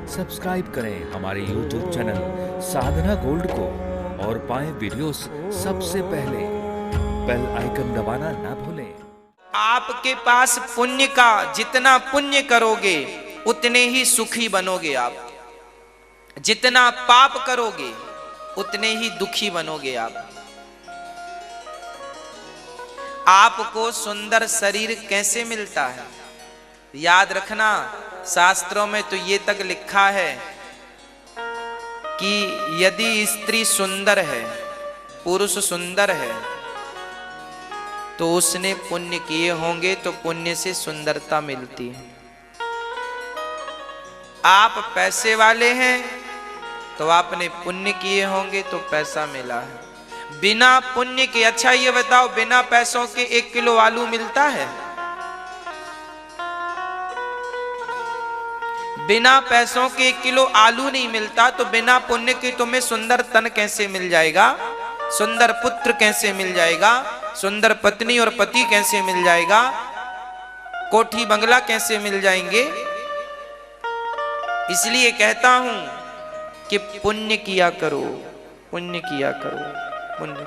Subscribe करें हमारे YouTube channel साधना gold को और पाएं वीडियोस सबसे पहले। बेल आइकन दबाना ना भूलें। आपके पास पुण्य का जितना पुण्य करोगे उतने ही सुखी बनोगे आप, जितना पाप करोगे उतने ही दुखी बनोगे आप। आपको सुंदर शरीर कैसे मिलता है याद रखना, शास्त्रों में तो ये तक लिखा है कि यदि स्त्री सुंदर है, पुरुष सुंदर है, तो उसने पुण्य किए होंगे तो पुण्य से सुंदरता मिलती है। आप पैसे वाले हैं तो आपने पुण्य किए होंगे तो पैसा मिला है। बिना पुण्य के, अच्छा ये बताओ, बिना पैसों के 1 किलो आलू मिलता है? बिना पैसों के 1 किलो आलू नहीं मिलता, तो बिना पुण्य के तुम्हें सुंदर तन कैसे मिल जाएगा, सुंदर पुत्र कैसे मिल जाएगा, सुंदर पत्नी और पति कैसे मिल जाएगा, कोठी बंगला कैसे मिल जाएंगे? इसलिए कहता हूं कि पुण्य किया करो, पुण्य किया करो, पुण्य।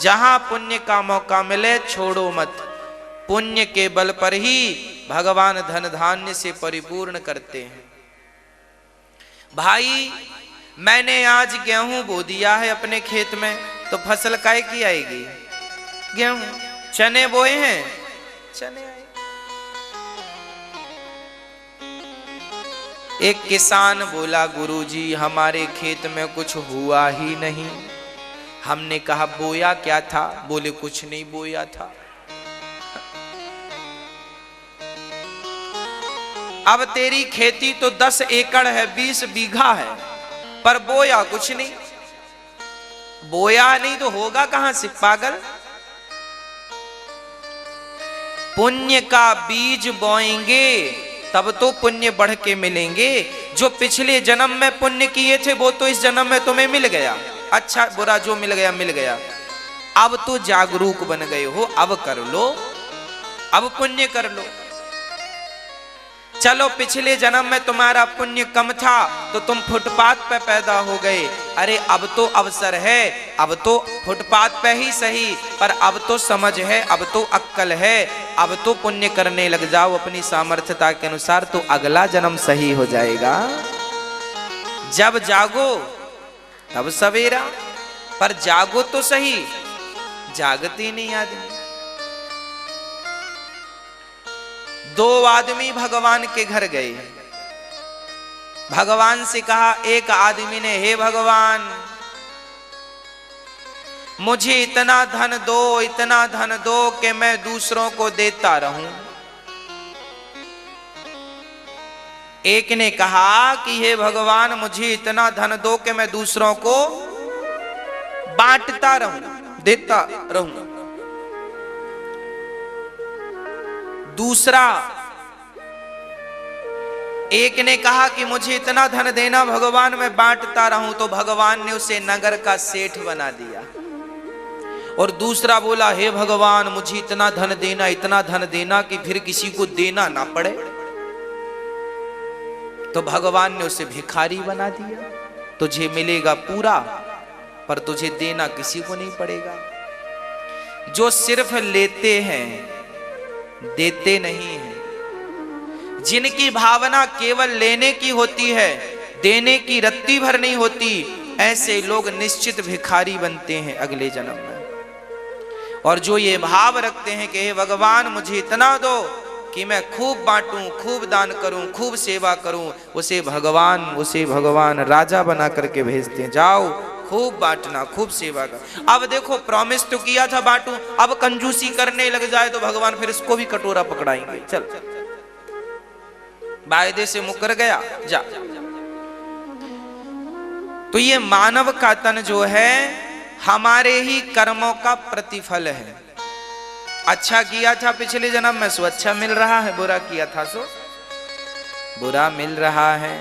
जहां पुण्य का मौका मिले छोड़ो मत। पुण्य के बल पर ही भगवान धन धान्य से परिपूर्ण करते हैं। भाई, मैंने आज गेहूं बो दिया है अपने खेत में, तो फसल काहे की आएगी? गेहूं। चने बोए हैं, चने आए। एक किसान बोला, गुरुजी हमारे खेत में कुछ हुआ ही नहीं। हमने कहा बोया क्या था? बोले कुछ नहीं बोया था। अब तेरी खेती तो 10 एकड़ है, 20 बीघा है, पर बोया कुछ नहीं। बोया नहीं तो होगा कहां से पागल? पुण्य का बीज बोएंगे तब तो पुण्य बढ़ के मिलेंगे। जो पिछले जन्म में पुण्य किए थे वो तो इस जन्म में तुम्हें मिल गया। अच्छा बुरा जो मिल गया मिल गया। अब तो जागरूक बन गए हो, अब कर लो, अब पुण्य कर लो। चलो पिछले जन्म में तुम्हारा पुण्य कम था तो तुम फुटपाथ पे पैदा हो गए। अरे अब तो अवसर है, अब तो फुटपाथ पे ही सही, पर अब तो समझ है, अब तो अक्कल है, अब तो पुण्य करने लग जाओ अपनी सामर्थ्यता के अनुसार, तो अगला जन्म सही हो जाएगा। जब जागो तब सवेरा, पर जागो तो सही, जागती नहीं आदमी। 2 आदमी भगवान के घर गए। भगवान से कहा, एक आदमी ने, हे भगवान मुझे इतना धन दो, इतना धन दो कि मैं दूसरों को देता रहूं। एक ने कहा कि हे भगवान मुझे इतना धन दो कि मैं दूसरों को बांटता रहूं, देता रहूं। दूसरा एक ने कहा कि मुझे इतना धन देना भगवान मैं बांटता रहूं, तो भगवान ने उसे नगर का सेठ बना दिया। और दूसरा बोला, हे भगवान मुझे इतना धन देना, इतना धन देना कि फिर किसी को देना ना पड़े, तो भगवान ने उसे भिखारी बना दिया। तुझे मिलेगा पूरा पर तुझे देना किसी को नहीं पड़ेगा। जो सिर्फ लेते हैं देते नहीं हैं, जिनकी भावना केवल लेने की होती है, देने की रत्ती भर नहीं होती, ऐसे लोग निश्चित भिखारी बनते हैं अगले जन्म में। और जो ये भाव रखते हैं कि हे भगवान मुझे इतना दो कि मैं खूब बांटूं, खूब दान करूं, खूब सेवा करूं, उसे भगवान राजा बना करके भेजते हैं। जाओ खूब बांटना, खूब सेवा कर। अब देखो प्रॉमिस तो किया था बांटूं, अब कंजूसी करने लग जाए तो भगवान फिर इसको भी कटोरा पकड़ाएंगे। चल वायदे से मुकर गया, जा। तो ये मानव का तन जो है हमारे ही कर्मों का प्रतिफल है। अच्छा किया था पिछले जन्म में सो अच्छा मिल रहा है, बुरा किया था सो बुरा मिल रहा है।